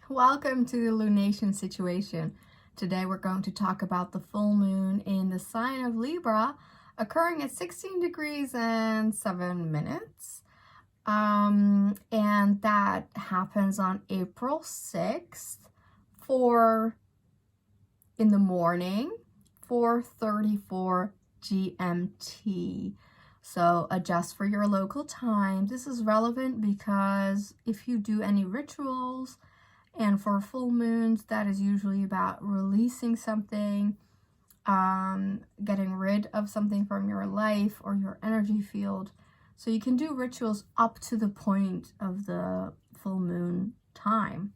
Welcome to the Lunation situation. Today we're going to talk about the full moon in the sign of Libra occurring at 16 degrees and 7 minutes. And that happens on April 6th, 4 in the morning, 4:34 GMT. So adjust for your local time. This is relevant because if you do any rituals, and for full moons, that is usually about releasing something, getting rid of something from your life or your energy field. So you can do rituals up to the point of the full moon time.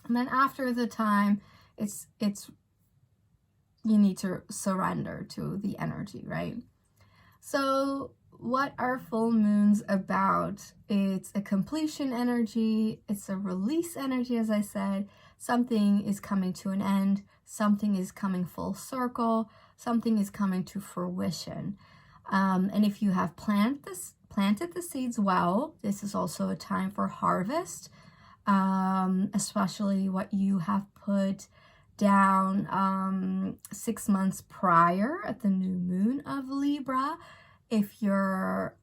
And then after the time, it's you need to surrender to the energy, right? So what are full moons about? It's a completion energy, it's a release energy, as I said. Something is coming to an end, something is coming full circle, something is coming to fruition. And if you have planted the seeds well, this is also a time for harvest, especially what you have put down 6 months prior at the new moon of Libra. If you're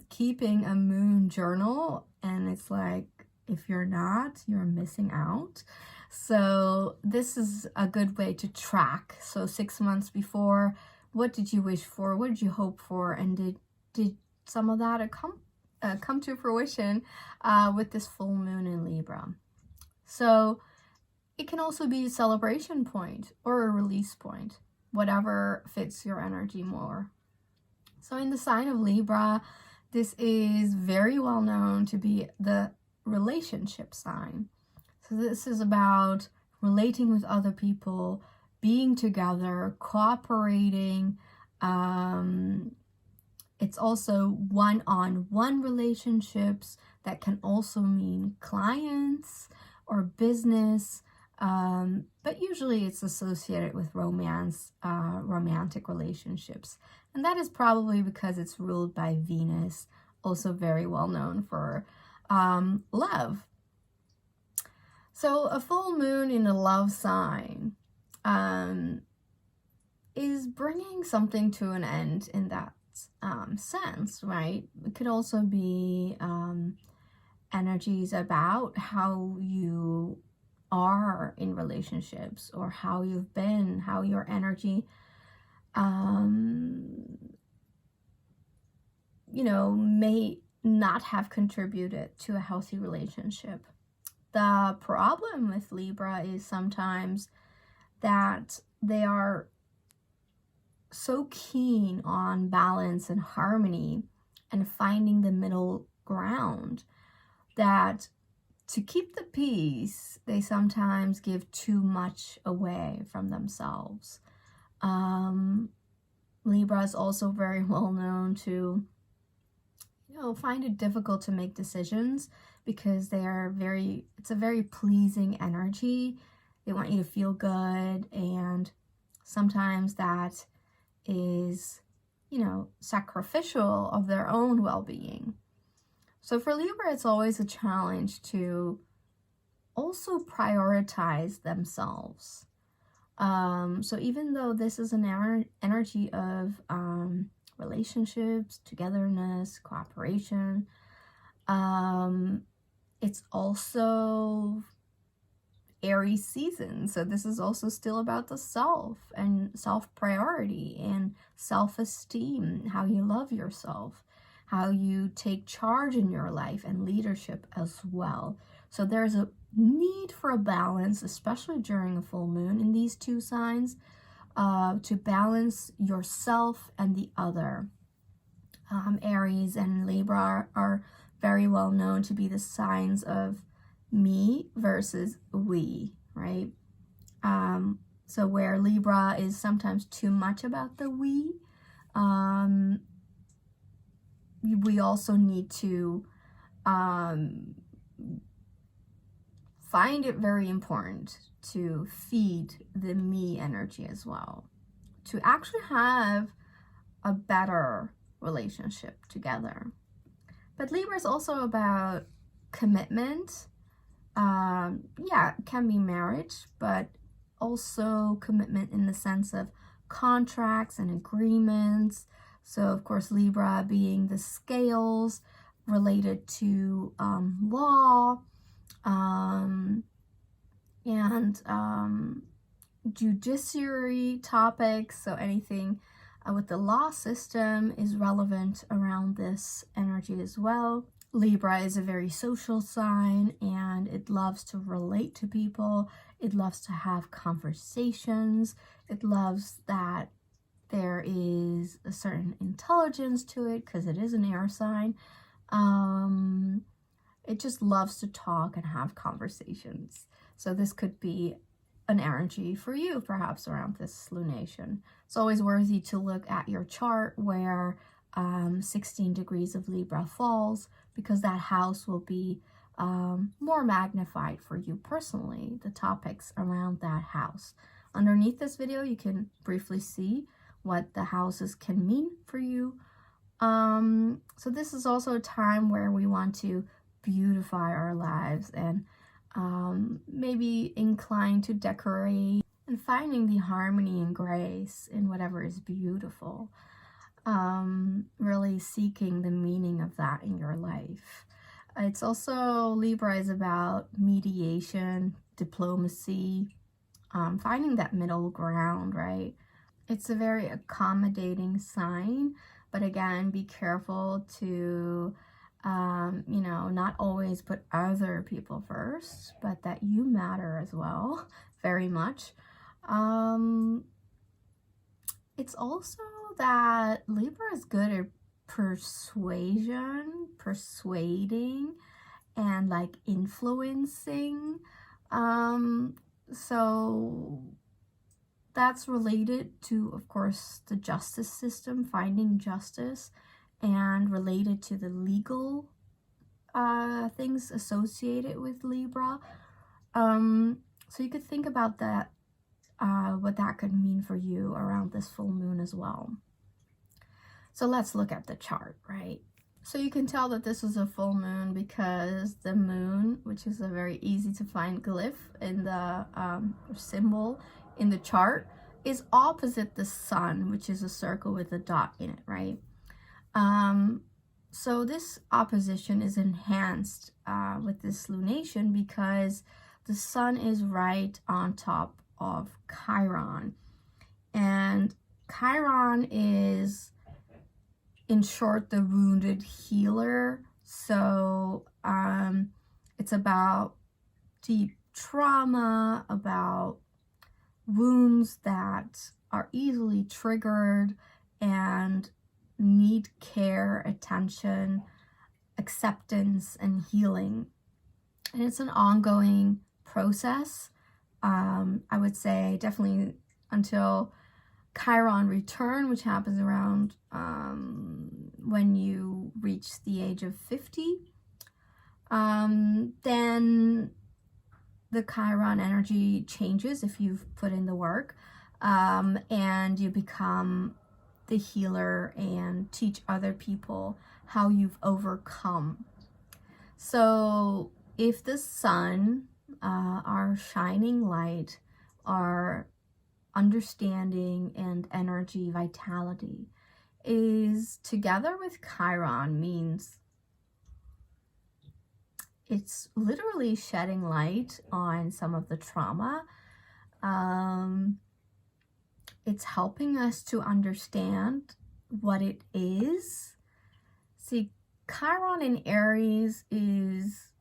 keeping a moon journal, and it's like, if you're not, you're missing out. So this is a good way to track. So 6 months before, what did you wish for? What did you hope for? And did some of that come to fruition with this full moon in Libra? So it can also be a celebration point or a release point, whatever fits your energy more. So in the sign of Libra, this is very well known to be the relationship sign. So this is about relating with other people, being together, cooperating. It's also one-on-one relationships that can also mean clients or business. But usually it's associated with romance, romantic relationships. And that is probably because it's ruled by Venus, also very well known for love. So a full moon in a love sign is bringing something to an end in that sense, right? It could also be energies about how you are in relationships, or how you've been, how your energy may not have contributed to a healthy relationship. The problem with Libra is sometimes that they are so keen on balance and harmony and finding the middle ground that to keep the peace, they sometimes give too much away from themselves. Libra is also very well known to, find it difficult to make decisions because it's a very pleasing energy. They want you to feel good, and sometimes that is, sacrificial of their own well-being. So for Libra, it's always a challenge to also prioritize themselves. So even though this is an energy of relationships, togetherness, cooperation, it's also Aries season. So this is also still about the self and self-priority and self-esteem, how you love yourself, how you take charge in your life, and leadership as well. So there's a need for a balance, especially during a full moon in these two signs, to balance yourself and the other. Aries and Libra are very well known to be the signs of me versus we, right? So where Libra is sometimes too much about the we also need to find it very important to feed the me energy as well, to actually have a better relationship together. But Libra is also about commitment, yeah, it can be marriage, but also commitment in the sense of contracts and agreements. So of course, Libra being the scales related to law, and judiciary topics. So anything with the law system is relevant around this energy as well. Libra is a very social sign, and it loves to relate to people. It loves to have conversations. It loves that there is a certain intelligence to it because it is an air sign. It just loves to talk and have conversations. So this could be an energy for you, perhaps, around this lunation. It's always worthy to look at your chart where 16 degrees of Libra falls, because that house will be more magnified for you personally, the topics around that house. Underneath this video, you can briefly see what the houses can mean for you. So this is also a time where we want to beautify our lives and maybe inclined to decorate and finding the harmony and grace in whatever is beautiful. Really seeking the meaning of that in your life. It's also, Libra is about mediation, diplomacy, finding that middle ground, right? It's a very accommodating sign, but again, be careful to you know, not always put other people first, but that you matter as well, very much. It's also that Libra is good at persuasion, persuading, and like influencing. So that's related to, of course, the justice system, finding justice, and related to the legal things associated with Libra. So you could think about that, what that could mean for you around this full moon as well. So let's look at the chart, right? So you can tell that this is a full moon because the moon, which is a very easy to find glyph in the symbol in the chart, is opposite the sun, which is a circle with a dot in it, right? So this opposition is enhanced with this lunation because the sun is right on top of Chiron. And Chiron is, in short, the wounded healer. So it's about deep trauma, about wounds that are easily triggered and need care, attention, acceptance, and healing. And it's an ongoing process. I would say definitely until Chiron return, which happens around when you reach the age of 50. Then the Chiron energy changes if you've put in the work, and you become the healer and teach other people how you've overcome. So if the sun, our shining light, our understanding and energy, vitality, is together with Chiron, means it's literally shedding light on some of the trauma. It's helping us to understand what it is. See, Chiron in Aries is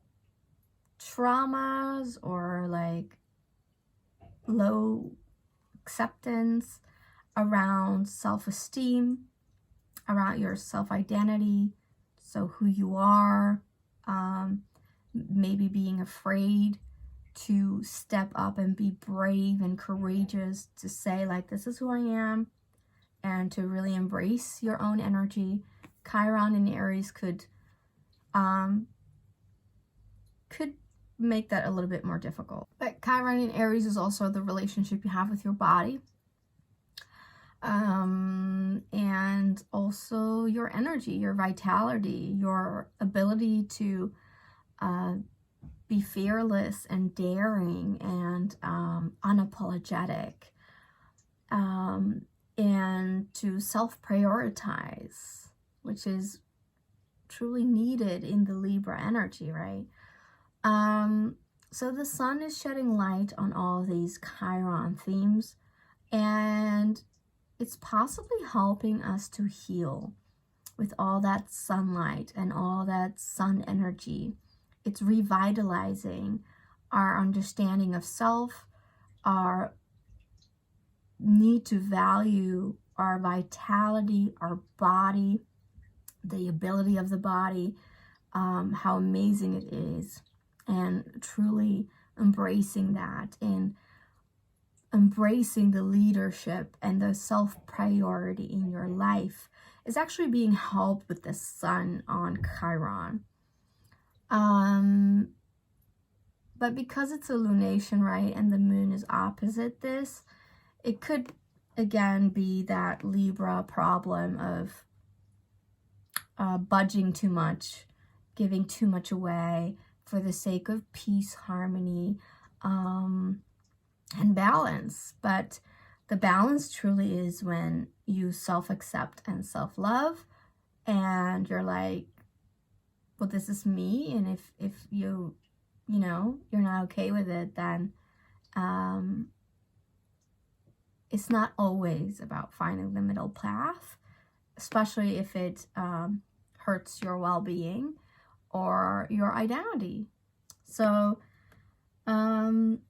traumas or like low acceptance around self-esteem, around your self-identity, so who you are, maybe being afraid to step up and be brave and courageous to say, like, this is who I am, and to really embrace your own energy. Chiron in Aries could make that a little bit more difficult. But Chiron in Aries is also the relationship you have with your body, and also your energy, your vitality, your ability to be fearless and daring and unapologetic, and to self-prioritize, which is truly needed in the Libra energy, right? So the sun is shedding light on all of these Chiron themes, and it's possibly helping us to heal with all that sunlight and all that sun energy. It's revitalizing our understanding of self, our need to value our vitality, our body, the ability of the body, how amazing it is, and truly embracing that and embracing the leadership and the self-priority in your life is actually being helped with the sun on Chiron. But because it's a lunation, right, and the moon is opposite this, it could again be that Libra problem of budging too much, giving too much away for the sake of peace, harmony, and balance. But the balance truly is when you self-accept and self-love, and you're like, well, this is me, and if you know, you're not okay with it, then it's not always about finding the middle path, especially if it hurts your well-being or your identity. So, and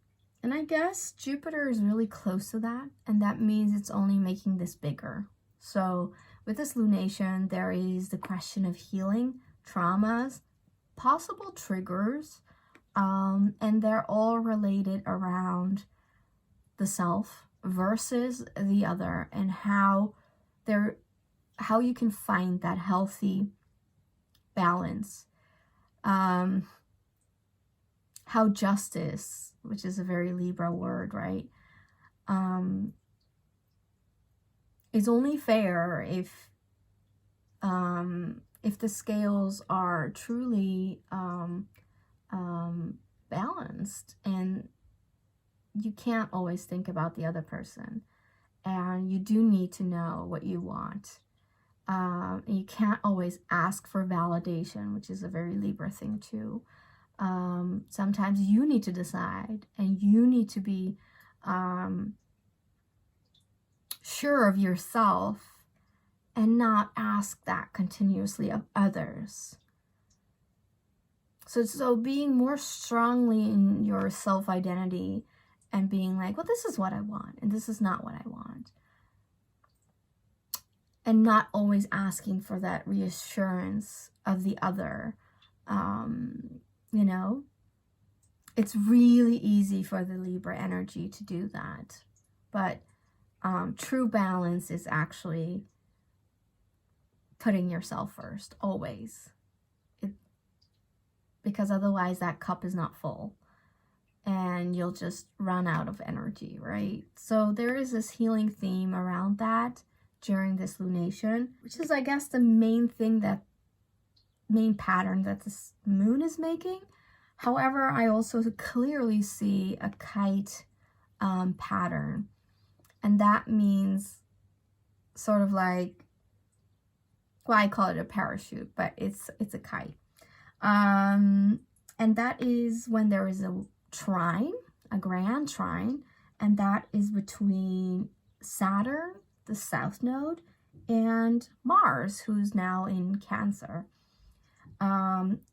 I guess Jupiter is really close to that, and that means it's only making this bigger. So with this lunation, there is the question of healing, traumas, possible triggers, and they're all related around the self versus the other, and how you can find that healthy balance. How justice, which is a very Libra word, right, is only fair if the scales are truly balanced, and you can't always think about the other person, and you do need to know what you want. You can't always ask for validation, which is a very Libra thing too. Sometimes you need to decide, and you need to be sure of yourself and not ask that continuously of others. So being more strongly in your self-identity and being like, well, this is what I want, and this is not what I want. And not always asking for that reassurance of the other. You know, it's really easy for the Libra energy to do that. But true balance is actually putting yourself first, always. Because otherwise that cup is not full, and you'll just run out of energy, right? So there is this healing theme around that during this lunation, which is, I guess, the main pattern that this moon is making. However, I also clearly see a kite pattern, and that means sort of like, well, I call it a parachute, but it's a kite. And that is when there is a trine, a grand trine, and that is between Saturn, the south node, and Mars, who's now in Cancer.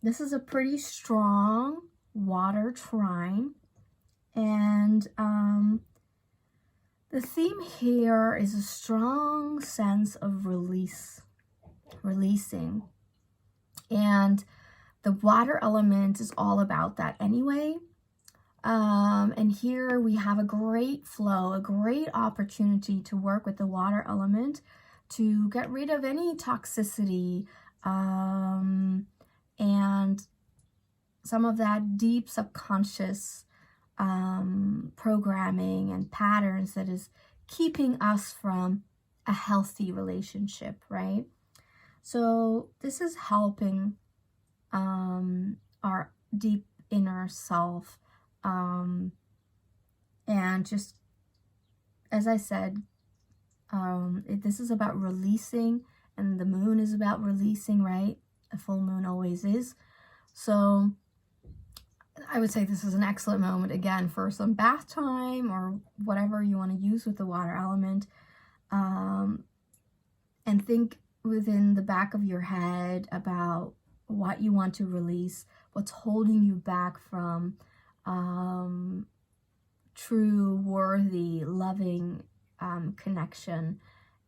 This is a pretty strong water trine, and the theme here is a strong sense of releasing, and the water element is all about that anyway. And here we have a great flow, a great opportunity to work with the water element to get rid of any toxicity, and some of that deep subconscious programming and patterns that is keeping us from a healthy relationship, right? So this is helping our deep inner self. And just, as I said, this is about releasing, and the moon is about releasing, right? A full moon always is. So I would say this is an excellent moment, again, for some bath time or whatever you want to use with the water element. And think within the back of your head about what you want to release, what's holding you back from true, worthy, loving connection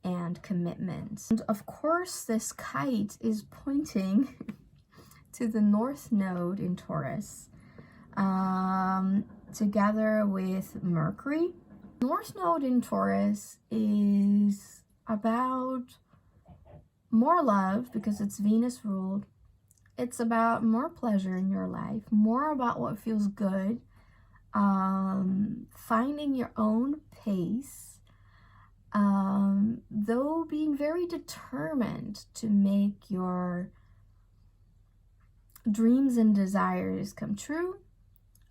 and commitment. And of course, this kite is pointing to the North Node in Taurus, together with Mercury. North Node in Taurus is about more love because it's Venus ruled. It's about more pleasure in your life, more about what feels good, finding your own pace, though being very determined to make your dreams and desires come true.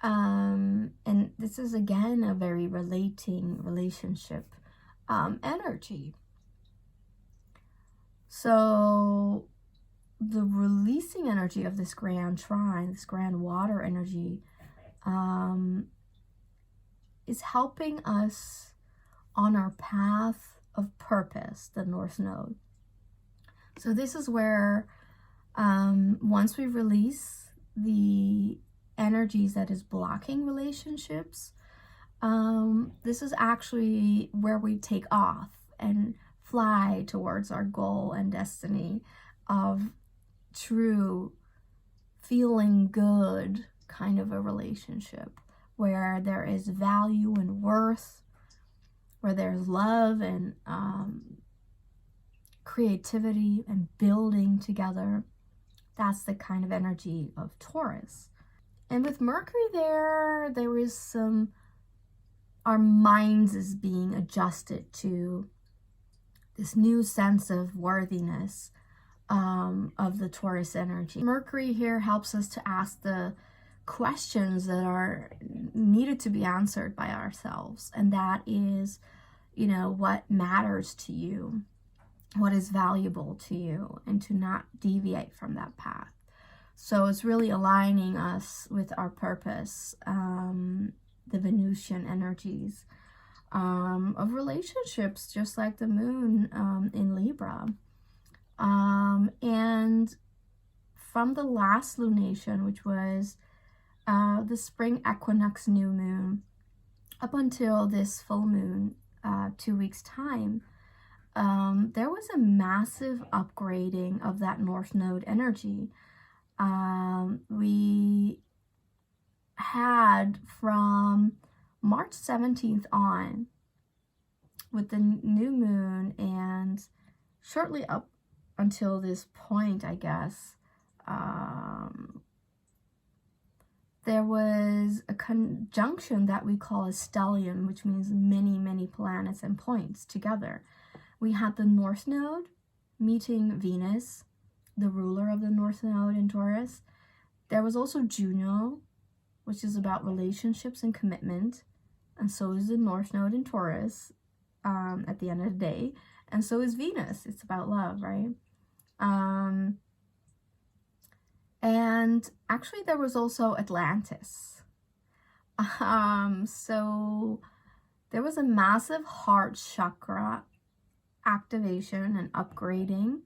And this is again a very relating relationship energy. So the releasing energy of this grand trine, this grand water energy, is helping us on our path of purpose, the North Node. So this is where once we release the energies that is blocking relationships, this is actually where we take off and fly towards our goal and destiny of true feeling good kind of a relationship where there is value and worth, where there's love and creativity and building together. That's the kind of energy of Taurus. And with Mercury there is some, our minds is being adjusted to this new sense of worthiness of the Taurus energy. Mercury here helps us to ask the questions that are needed to be answered by ourselves, and that is, you know, what matters to you, what is valuable to you, and to not deviate from that path. So it's really aligning us with our purpose, the Venusian energies of relationships, just like the moon in Libra. And from the last lunation, which was the spring equinox new moon, up until this full moon, 2 weeks time, there was a massive upgrading of that North Node energy. We had from March 17th on, with the new moon, and shortly up until this point, I guess, there was a conjunction that we call a stellium, which means many, many planets and points together. We had the North Node meeting Venus, the ruler of the North Node in Taurus. There was also Juno, which is about relationships and commitment, and so is the North Node in Taurus at the end of the day, and so is Venus. It's about love, right? And actually there was also Atlantis. So there was a massive heart chakra activation and upgrading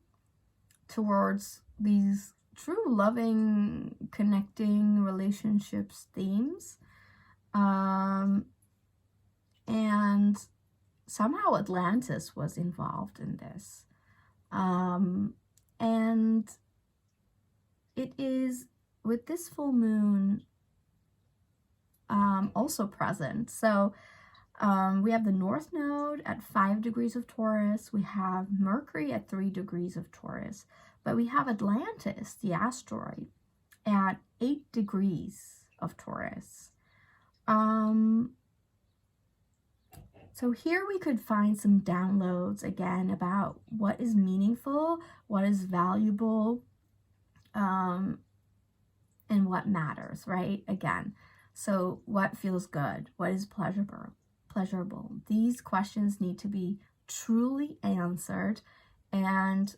towards these true loving, connecting relationships themes. And somehow Atlantis was involved in this. And it is with this full moon also present. So we have the North Node at 5 degrees of Taurus. We have Mercury at 3 degrees of Taurus. But we have Atlantis, the asteroid, at 8 degrees of Taurus. So here we could find some downloads again about what is meaningful, what is valuable, and what matters, right? Again, so what feels good? What is pleasurable? These questions need to be truly answered. And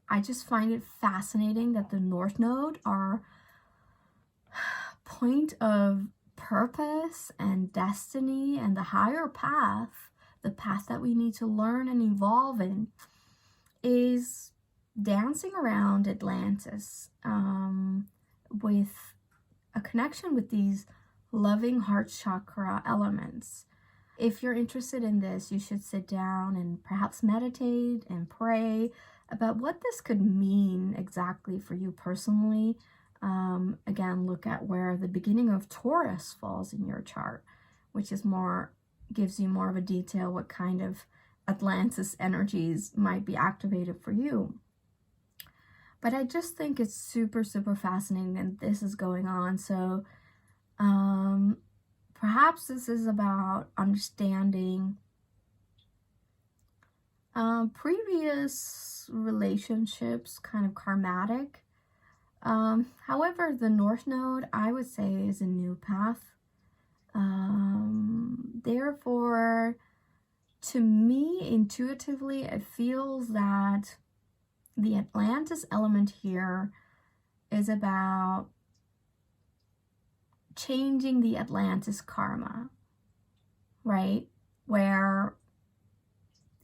I just find it fascinating that the North Node, our point of purpose and destiny and the higher path, the path that we need to learn and evolve in, is dancing around Atlantis with a connection with these loving heart chakra elements. If you're interested in this, you should sit down and perhaps meditate and pray about what this could mean exactly for you personally. Again, look at where the beginning of Taurus falls in your chart, which is gives you more of a detail what kind of Atlantis energies might be activated for you. But I just think it's super, super fascinating that this is going on. So perhaps this is about understanding previous relationships, kind of karmatic. However, the North Node, I would say, is a new path. Therefore, to me, intuitively, it feels that the Atlantis element here is about changing the Atlantis karma, right? Where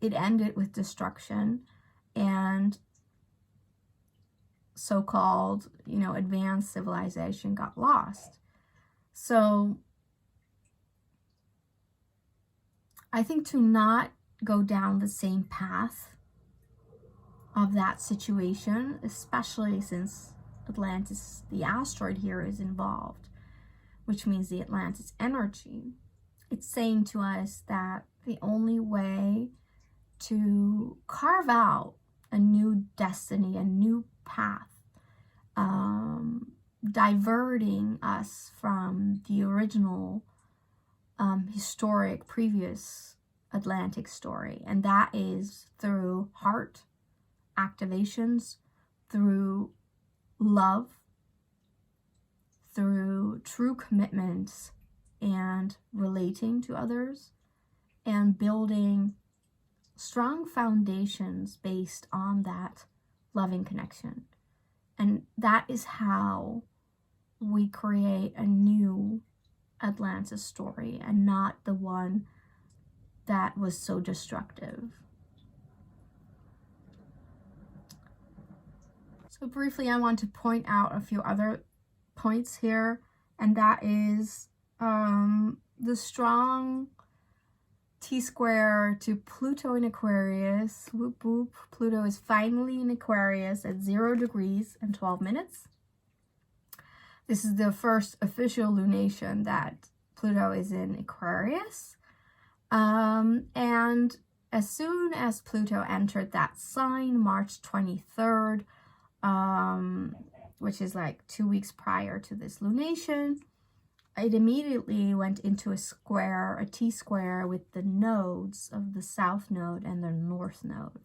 it ended with destruction and so-called, advanced civilization got lost. So I think to not go down the same path of that situation, especially since Atlantis, the asteroid here, is involved, which means the Atlantis energy, it's saying to us that the only way to carve out a new destiny, a new path, diverting us from the original historic previous Atlantic story, and that is through heart activations, through love, through true commitments and relating to others, and building strong foundations based on that loving connection. And that is how we create a new Atlantis story, and not the one that was so destructive. So briefly, I want to point out a few other points here, and that is the strong T-square to Pluto in Aquarius. Whoop whoop. Pluto is finally in Aquarius at 0 degrees and 12 minutes. This is the first official lunation that Pluto is in Aquarius. And as soon as Pluto entered that sign, March 23rd, which is like 2 weeks prior to this lunation, it immediately went into a T-square with the nodes of the South Node and the North Node.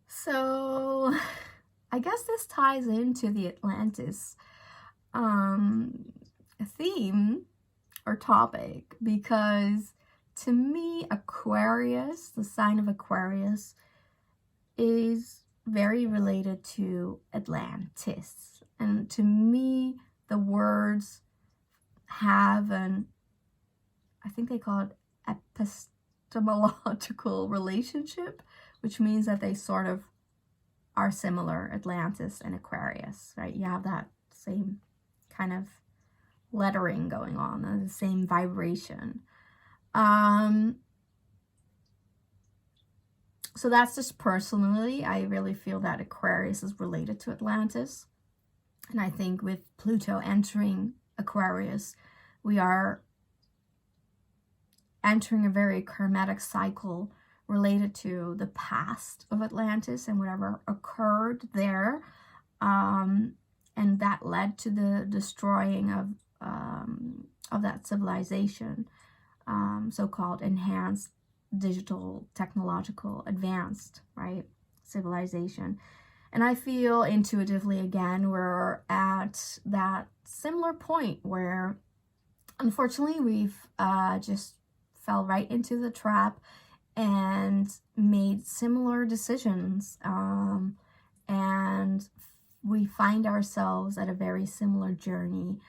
So I guess this ties into the Atlantis theme or topic, because to me, Aquarius, the sign of Aquarius, is very related to Atlantis. And to me, the words have I think they call it epistemological relationship, which means that they sort of are similar, Atlantis and Aquarius, right? You have that same kind of lettering going on, the same vibration. So that's just personally, I really feel that Aquarius is related to Atlantis. And I think with Pluto entering Aquarius, we are entering a very karmatic cycle related to the past of Atlantis and whatever occurred there. And that led to the destroying of that civilization, so-called enhanced digital technological advanced, right, civilization. And I feel intuitively, again, we're at that similar point where unfortunately we've just fell right into the trap and made similar decisions, and we find ourselves at a very similar journey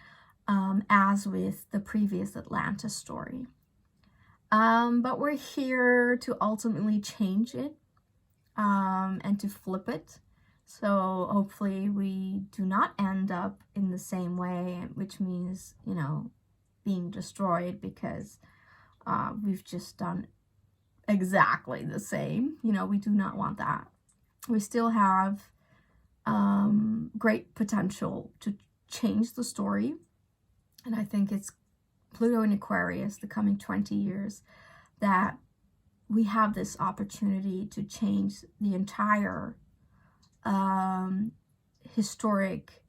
as with the previous Atlantis story. But we're here to ultimately change it and to flip it. So hopefully we do not end up in the same way, which means, you know, being destroyed because we've just done exactly the same. You know, we do not want that. We still have great potential to change the story. And I think it's Pluto in Aquarius, the coming 20 years, that we have this opportunity to change the entire historic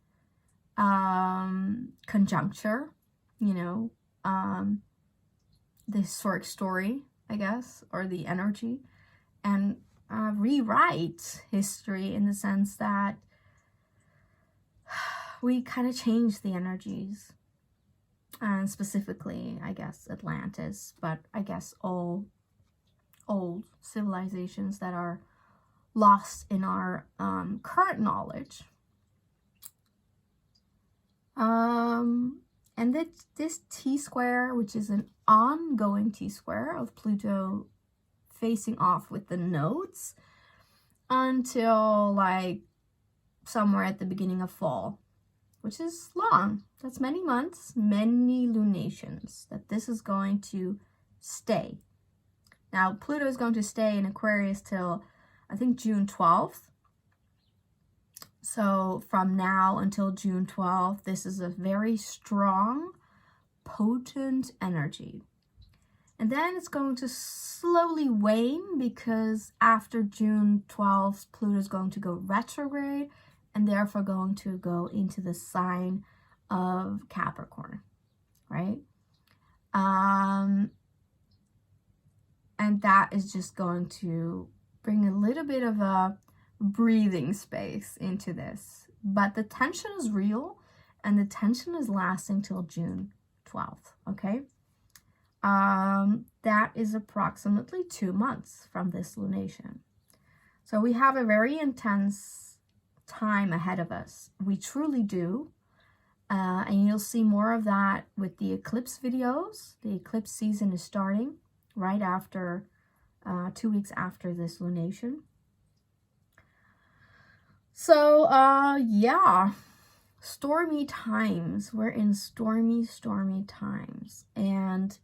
conjuncture, you know, the historic story, I guess, or the energy, and rewrite history in the sense that we kind of change the energies, and specifically, I guess, Atlantis, but I guess all old civilizations that are lost in our current knowledge. And this T-square, which is an ongoing T-square of Pluto facing off with the nodes until like somewhere at the beginning of fall, which is long. That's many months, many lunations that this is going to stay. Now, Pluto is going to stay in Aquarius till, I think, June 12th. So from now until June 12th, this is a very strong, potent energy. And then it's going to slowly wane because after June 12th, Pluto is going to go retrograde and therefore going to go into the sign of Capricorn, right? And that is just going to bring a little bit of a breathing space into this. But the tension is real, and the tension is lasting till June 12th, okay? That is approximately 2 months from this lunation. So we have a very intense time ahead of us. We truly do. And you'll see more of that with the eclipse videos. The eclipse season is starting right after, 2 weeks after this lunation. So, yeah, stormy times. We're in stormy times. And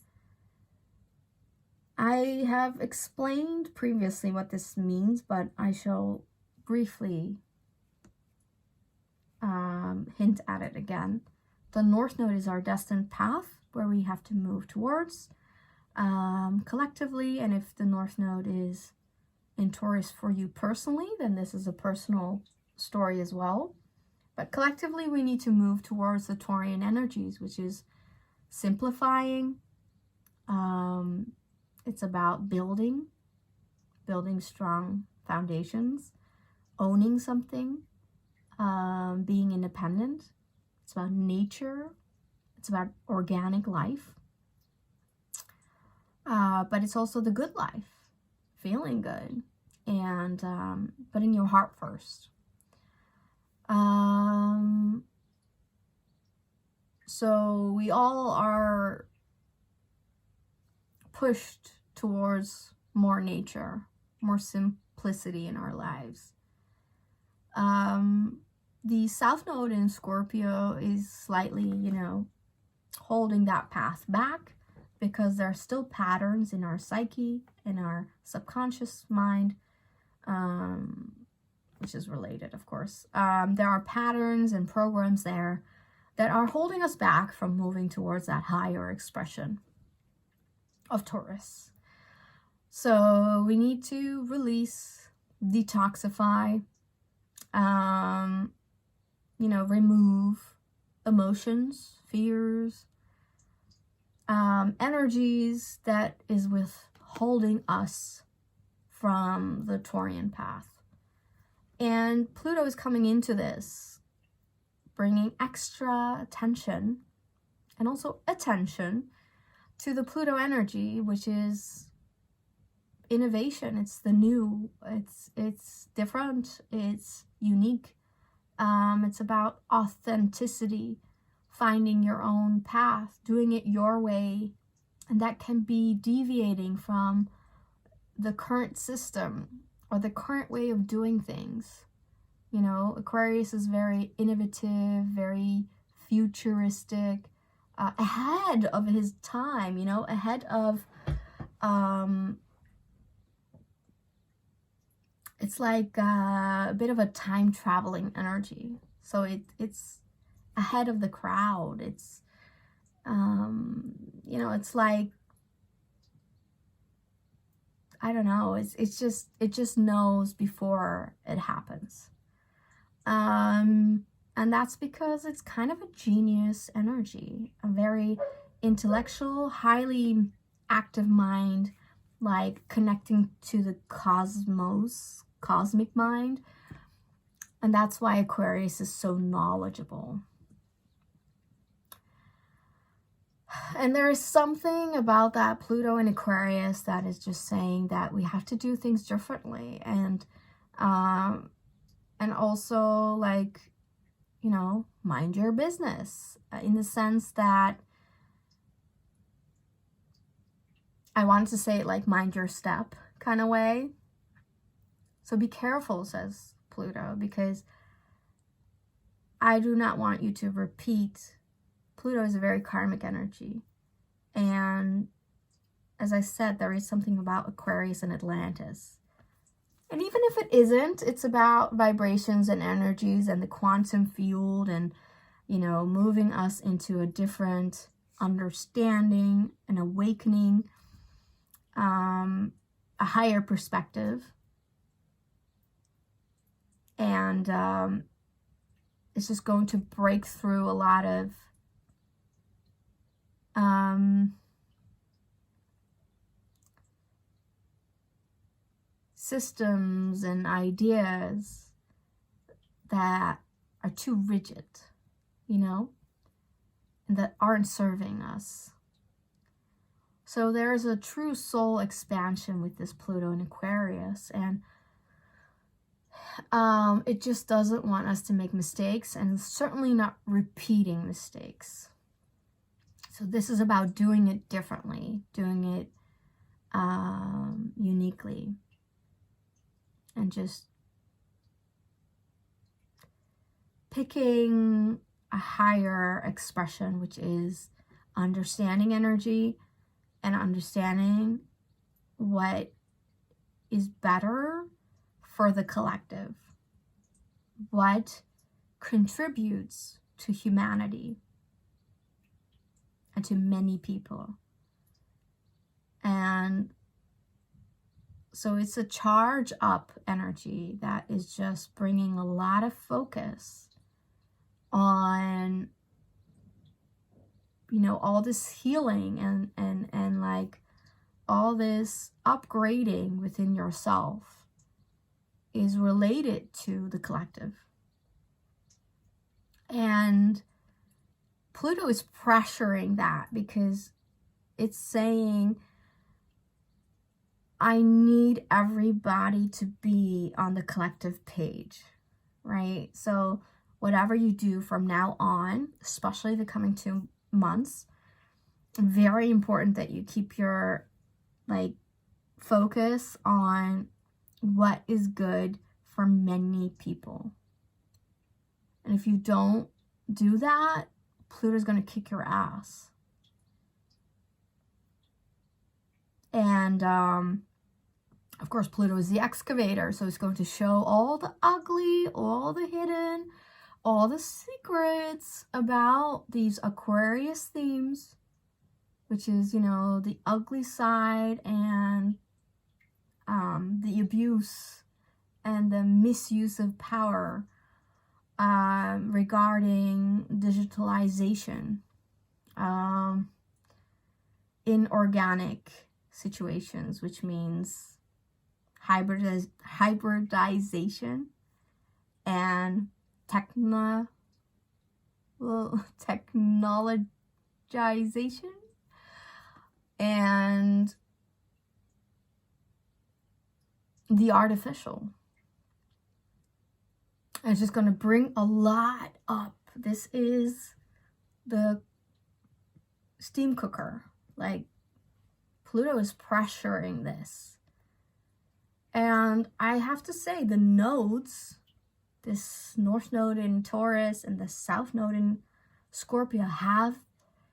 I have explained previously what this means, but I shall briefly hint at it again. The North Node is our destined path where we have to move towards collectively, and if the North Node is in Taurus for you personally, then this is a personal story as well. But collectively, we need to move towards the Taurian energies, which is simplifying. It's about building strong foundations, owning something, being independent. It's about nature. It's about organic life. But it's also the good life, feeling good, and putting your heart first. So we all are pushed towards more nature, more simplicity in our lives. The South Node in Scorpio is slightly, you know, holding that path back because there are still patterns in our psyche, in our subconscious mind, which is related, of course. There are patterns and programs there that are holding us back from moving towards that higher expression of Taurus. So we need to release, detoxify, you know, remove emotions, fears, energies that is withholding us from the Taurian path. And Pluto is coming into this, bringing extra attention and also attention to the Pluto energy, which is innovation. It's the new, it's different, it's unique. It's about authenticity, finding your own path, doing it your way, and that can be deviating from the current system or the current way of doing things. You know, Aquarius is very innovative, very futuristic, ahead of his time, you know, ahead of, it's like a bit of a time traveling energy. So it's ahead of the crowd. It's, you know, it's like, I don't know, it just knows before it happens. And that's because it's kind of a genius energy, a very intellectual, highly active mind, like connecting to the cosmos, cosmic mind. And that's why Aquarius is so knowledgeable. And there is something about that Pluto in Aquarius that is just saying that we have to do things differently. And also, like, you know, mind your business, in the sense that I wanted to say it like mind your step kind of way. So be careful, says Pluto, because I do not want you to repeat. Pluto is a very karmic energy. And as I said, there is something about Aquarius and Atlantis. And even if it isn't, it's about vibrations and energies and the quantum field and, you know, moving us into a different understanding, an awakening, a higher perspective. And it's just going to break through a lot of systems and ideas that are too rigid, you know, and that aren't serving us. So there's a true soul expansion with this Pluto in Aquarius, and it just doesn't want us to make mistakes, and certainly not repeating mistakes. So this is about doing it differently, doing it uniquely, and just picking a higher expression, which is understanding energy and understanding what is better for the collective, what contributes to humanity and to many people. And so it's a charge up energy that is just bringing a lot of focus on, you know, all this healing and like all this upgrading within yourself is related to the collective. And Pluto is pressuring that because it's saying, I need everybody to be on the collective page, right? So whatever you do from now on, especially the coming 2 months, very important that you keep your like focus on what is good for many people. And if you don't do that, Pluto's going to kick your ass. And of course, Pluto is the excavator, so it's going to show all the ugly, all the hidden, all the secrets about these Aquarius themes, which is, you know, the ugly side and the abuse and the misuse of power regarding digitalization, inorganic situations, which means hybridization, and technologization and the artificial. It's just going to bring a lot up. This is the steam cooker. Like, Pluto is pressuring this. And I have to say, the nodes, this North Node in Taurus and the South Node in Scorpio, have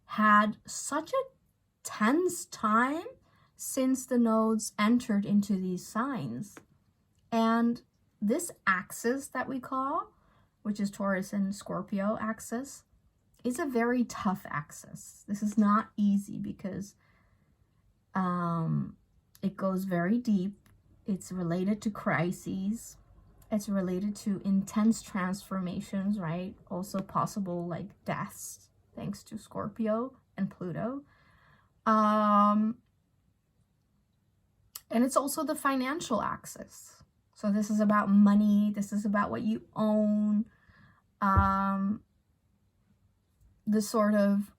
had such a tense time since the nodes entered into these signs. And this axis that we call, which is Taurus and Scorpio axis, is a very tough axis. This is not easy because it goes very deep. It's related to crises. It's related to intense transformations, right? Also possible like deaths, thanks to Scorpio and Pluto. And it's also the financial axis. So this is about money. This is about what you own. The sort of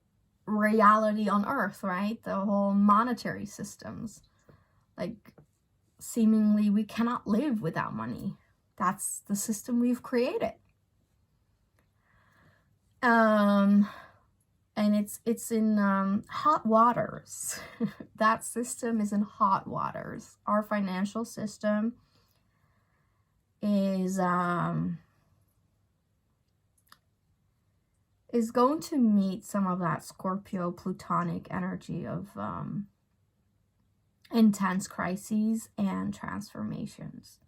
reality on Earth, right? The whole monetary systems. Like, seemingly we cannot live without money. That's the system we've created. And it's in hot waters. That system is in hot waters. Our financial system is going to meet some of that Scorpio Plutonic energy of intense crises and transformations.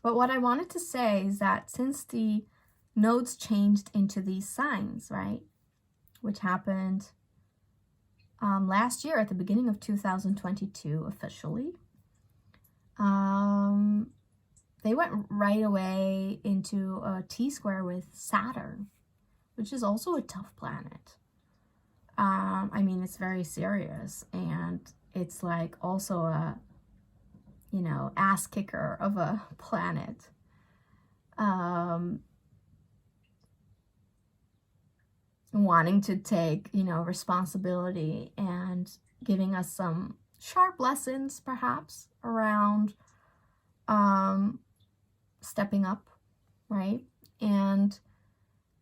But what I wanted to say is that since the nodes changed into these signs, right, which happened last year at the beginning of 2022 officially, they went right away into a T-square with Saturn, which is also a tough planet. I mean, it's very serious, and it's like also a, you know, ass kicker of a planet. Wanting to take, you know, responsibility and giving us some sharp lessons, perhaps, around stepping up, right? And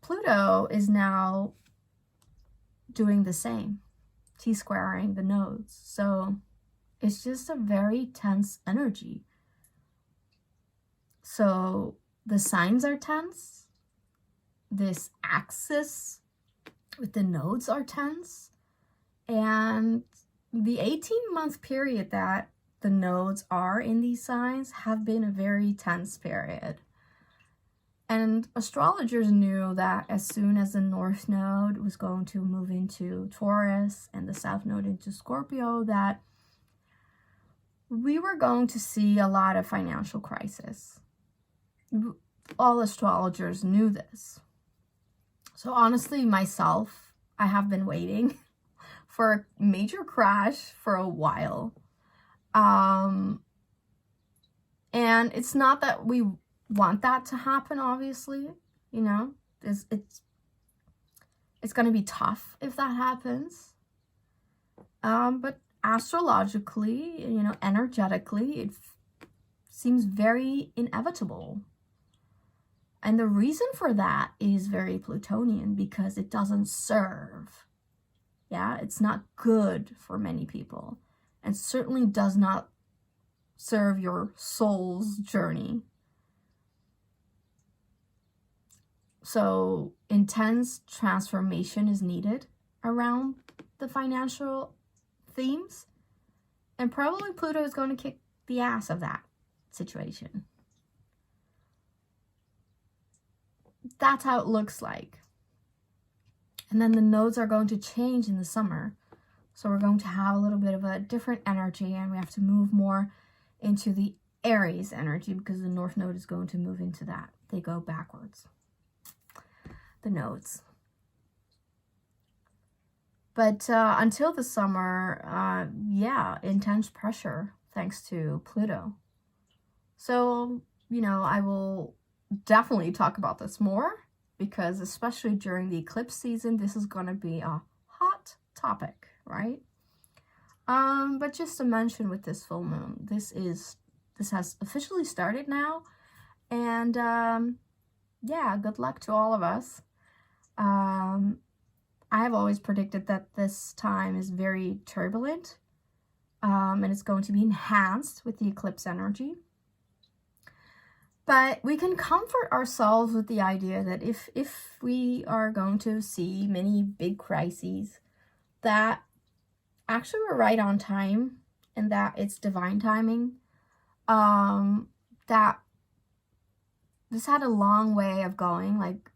Pluto is now doing the same, T-squaring the nodes. So it's just a very tense energy. So the signs are tense. This axis with the nodes are tense. And the 18-month period that the nodes are in these signs have been a very tense period. And astrologers knew that as soon as the North Node was going to move into Taurus and the South Node into Scorpio, that we were going to see a lot of financial crisis. All astrologers knew this. So honestly, myself, I have been waiting for a major crash for a while. And it's not that we want that to happen, obviously, you know, it's going to be tough if that happens. But astrologically, you know, energetically, it seems very inevitable. And the reason for that is very Plutonian, because it doesn't serve. Yeah, it's not good for many people, and certainly does not serve your soul's journey. So intense transformation is needed around the financial themes, and probably Pluto is going to kick the ass of that situation. That's how it looks like. And then the nodes are going to change in the summer. So we're going to have a little bit of a different energy, and we have to move more into the Aries energy because the North Node is going to move into that. They go backwards, the nodes. But until the summer, yeah, intense pressure thanks to Pluto. So, I will definitely talk about this more, because especially during the eclipse season, this is going to be a hot topic, right? But just to mention with this full moon, this has officially started now, and yeah, good luck to all of us. I have always predicted that this time is very turbulent, and it's going to be enhanced with the eclipse energy. But we can comfort ourselves with the idea that if we are going to see many big crises, that actually we're right on time, and that it's divine timing. That this had a long way of going, like,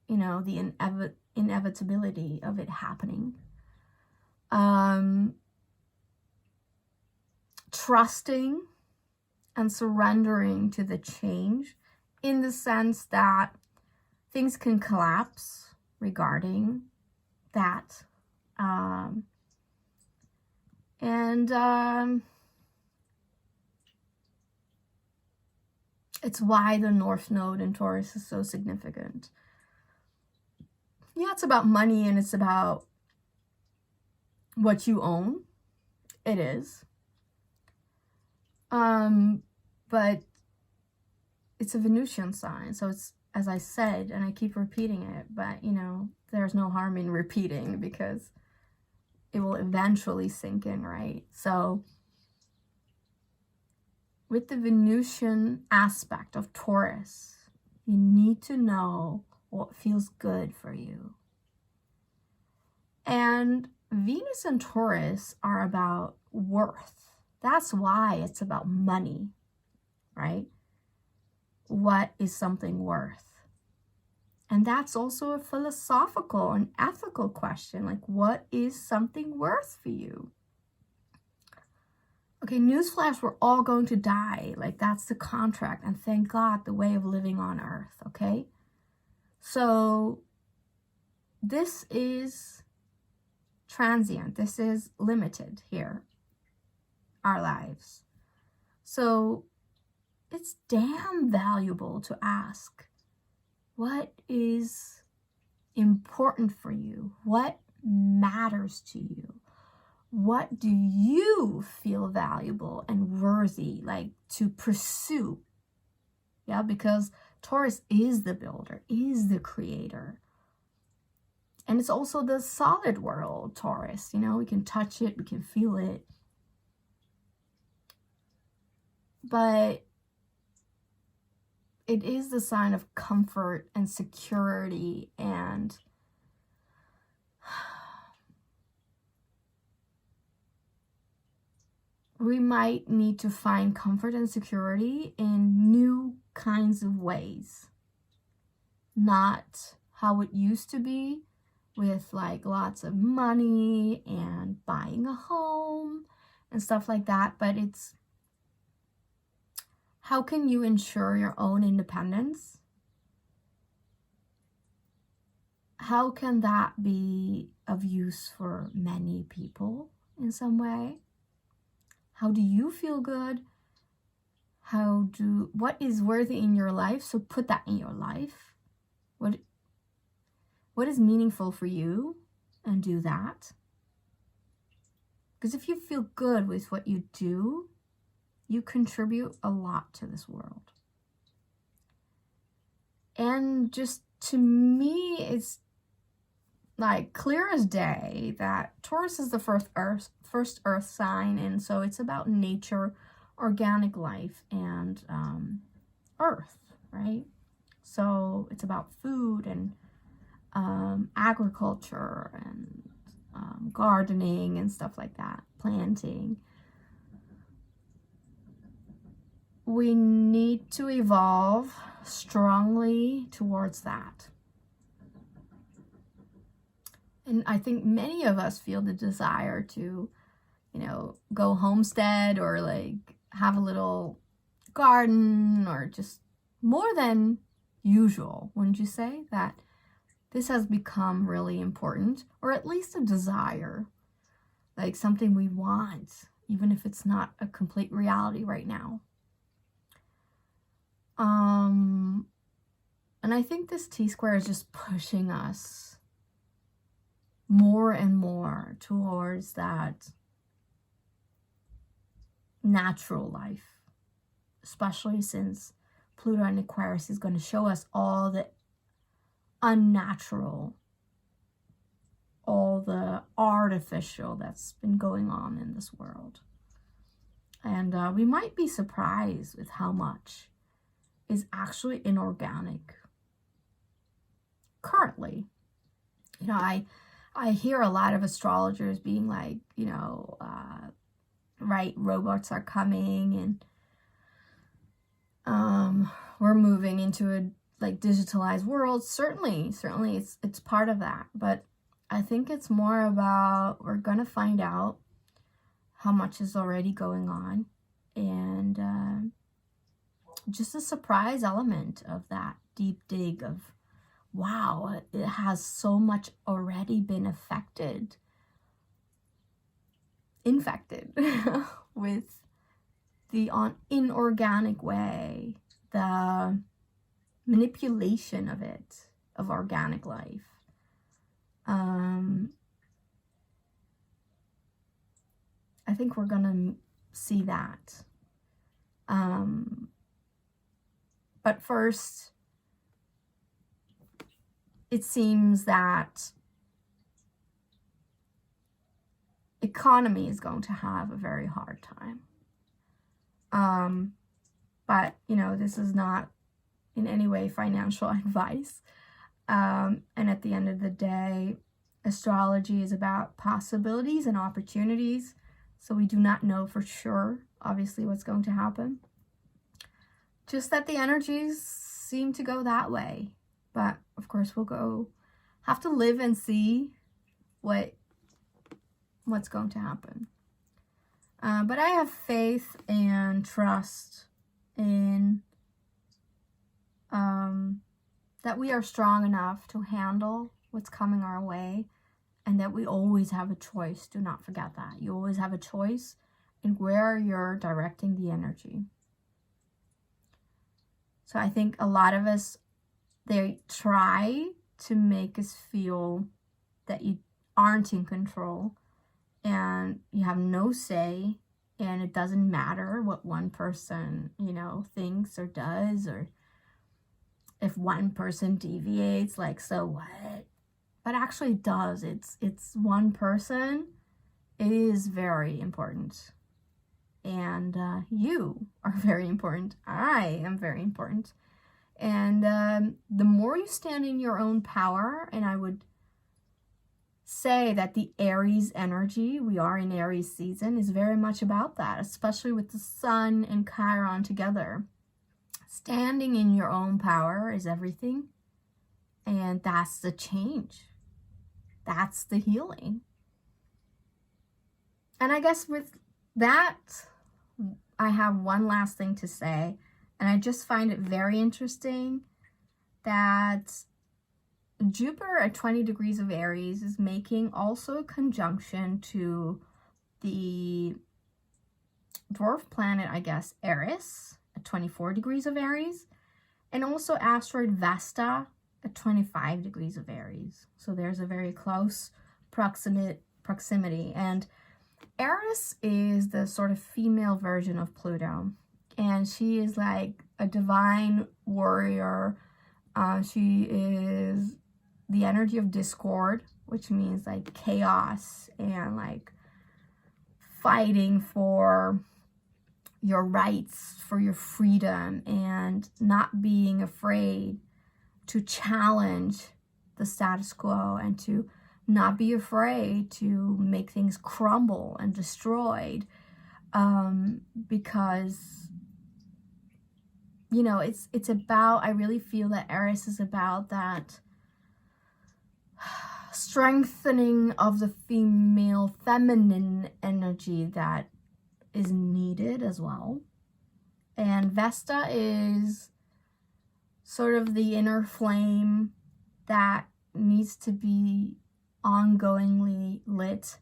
the inevitability of it happening. Trusting and surrendering to the change, in the sense that things can collapse regarding that. It's why the North Node in Taurus is so significant. Yeah, it's about money, and it's about what you own. It is. But it's a Venusian sign, so it's, as I said, and I keep repeating it, but there's no harm in repeating, because it will eventually sink in, right? So with the Venusian aspect of Taurus, you need to know what feels good for you. And Venus and Taurus are about worth. That's why it's about money, right? What is something worth? And that's also a philosophical and ethical question. Like, what is something worth for you? Okay, newsflash, we're all going to die. Like, that's the contract. And thank God, the way of living on Earth, okay? So this is transient. This is limited here, our lives. So it's damn valuable to ask, what is important for you? What matters to you? What do you feel valuable and worthy, like, to pursue? Yeah, because Taurus is the builder, is the creator. And it's also the solid world, Taurus. We can touch it, we can feel it. But it is the sign of comfort and security, and we might need to find comfort and security in new kinds of ways. Not how it used to be, with like lots of money and buying a home and stuff like that, but it's how can you ensure your own independence? How can that be of use for many people in some way? How do you feel good? What is worthy in your life? So put that in your life. What is meaningful for you, and do that. Because if you feel good with what you do, you contribute a lot to this world. And just to me, it's like clear as day that Taurus is the first earth sign, and so it's about nature, organic life, and earth, right? So it's about food and agriculture and gardening and stuff like that, planting. We need to evolve strongly towards that. And I think many of us feel the desire to, go homestead, or like have a little garden, or just more than usual. Wouldn't you say that this has become really important, or at least a desire, like something we want even if it's not a complete reality right now. And I think this T-square is just pushing us more and more towards that natural life, especially since Pluto in Aquarius is going to show us all the unnatural, all the artificial that's been going on in this world. And we might be surprised with how much is actually inorganic currently. You know, I hear a lot of astrologers being like, you know, right, robots are coming and we're moving into a like digitalized world. Certainly it's part of that, but I think it's more about we're gonna find out how much is already going on, and just a surprise element of that deep dig of, wow, it has so much already been infected with the inorganic way, the manipulation of it, of organic life. I think we're gonna see that. But first, it seems that economy is going to have a very hard time. But, you know, this is not in any way financial advice. And at the end of the day, astrology is about possibilities and opportunities. So we do not know for sure, obviously, what's going to happen. Just that the energies seem to go that way. But, of course, we'll have to live and see what's going to happen. But I have faith and trust in that we are strong enough to handle what's coming our way, and that we always have a choice. Do not forget that. You always have a choice in where you're directing the energy. So I think a lot of us, they try to make us feel that you aren't in control and you have no say, and it doesn't matter what one person, you know, thinks or does, or if one person deviates, like, so what? But actually it does. It's one person. It is very important. And you are very important. I am very important. And the more you stand in your own power, and I would say that the Aries energy, we are in Aries season, is very much about that, especially with the Sun and Chiron together. Standing in your own power is everything. And that's the change. That's the healing. And I guess with that, I have one last thing to say. And I just find it very interesting that Jupiter at 20 degrees of Aries is making also a conjunction to the dwarf planet, I guess, Eris at 24 degrees of Aries, and also asteroid Vesta at 25 degrees of Aries. So there's a very close proximity. And Eris is the sort of female version of Pluto. And she is like a divine warrior. She is the energy of discord, which means like chaos and like fighting for your rights, for your freedom, and not being afraid to challenge the status quo, and to not be afraid to make things crumble and destroyed, because, you know, it's about, I really feel that Eris is about that strengthening of the female feminine energy that is needed as well. And Vesta is sort of the inner flame that needs to be ongoingly lit.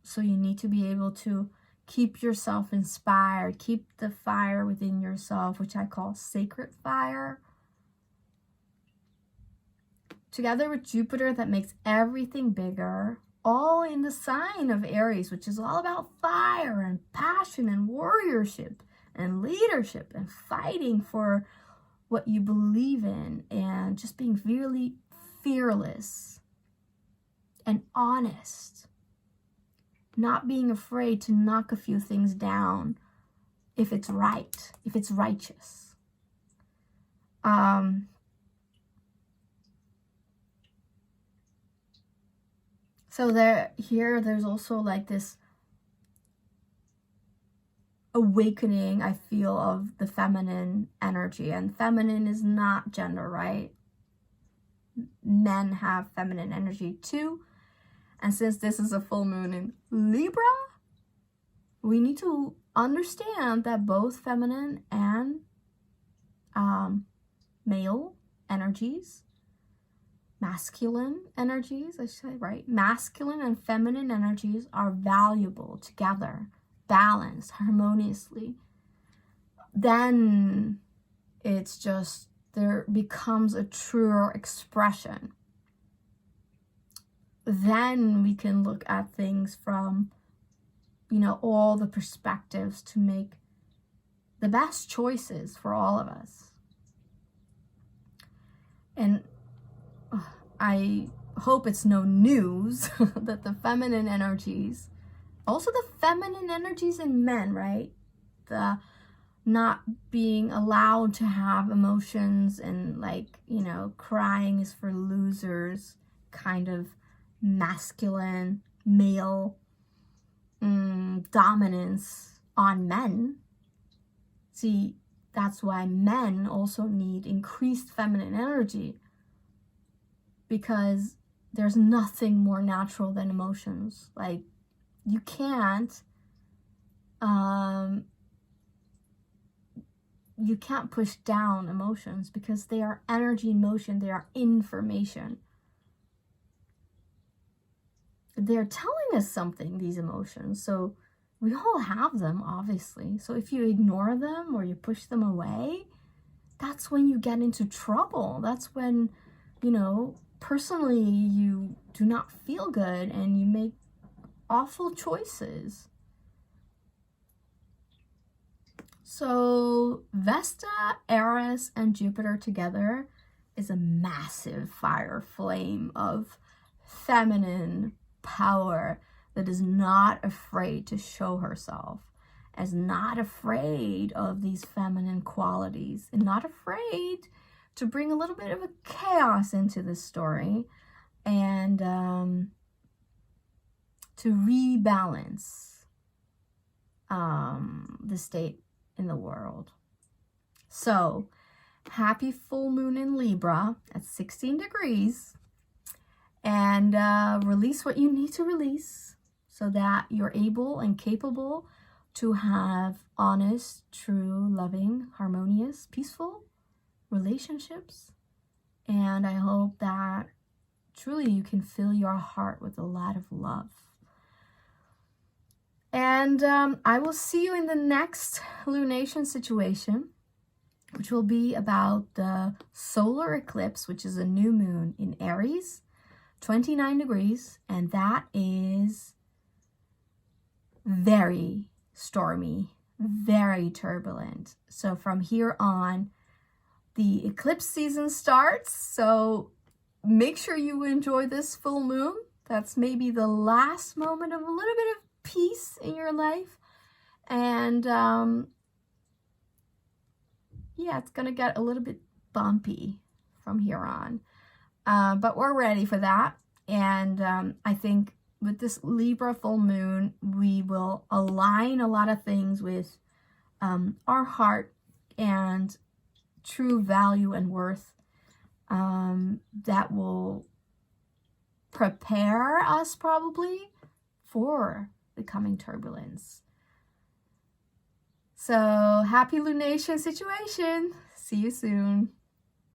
So you need to be able to keep yourself inspired, keep the fire within yourself, which I call sacred fire. Together with Jupiter, that makes everything bigger, all in the sign of Aries, which is all about fire and passion and warriorship and leadership and fighting for what you believe in and just being really fearless and honest. Not being afraid to knock a few things down if it's right, if it's righteous. So there's also like this awakening, I feel, of the feminine energy. And feminine is not gender, right? Men have feminine energy too. And since this is a full moon in Libra, we need to understand that both feminine and male energies, masculine energies, I should say, right? Masculine and feminine energies are valuable together, balanced, harmoniously. Then it's just, there becomes a truer expression. Then we can look at things from, you know, all the perspectives to make the best choices for all of us. And I hope it's no news that the feminine energies, also the feminine energies in men, right? The not being allowed to have emotions and, like, you know, crying is for losers kind of masculine, male dominance on men. See, that's why men also need increased feminine energy, because there's nothing more natural than emotions. Like, you can't push down emotions, because they are energy in motion, they are information. They're telling us something, these emotions. So we all have them, obviously. So if you ignore them or you push them away, that's when you get into trouble. That's when, you know, personally you do not feel good and you make awful choices. So Vesta, Eris, and Jupiter together is a massive fire flame of feminine power that is not afraid to show herself, is not afraid of these feminine qualities, and not afraid to bring a little bit of a chaos into the story and to rebalance the state in the world. So happy full moon in Libra at 16 degrees. And release what you need to release so that you're able and capable to have honest, true, loving, harmonious, peaceful relationships. And I hope that truly you can fill your heart with a lot of love. And I will see you in the next lunation situation, which will be about the solar eclipse, which is a new moon in Aries, 29 degrees, and that is very stormy, very turbulent. So from here on, the eclipse season starts. So make sure you enjoy this full moon. That's maybe the last moment of a little bit of peace in your life. And yeah, it's gonna get a little bit bumpy from here on. But we're ready for that. And I think with this Libra full moon, we will align a lot of things with our heart and true value and worth that will prepare us probably for the coming turbulence. So happy lunation situation. See you soon.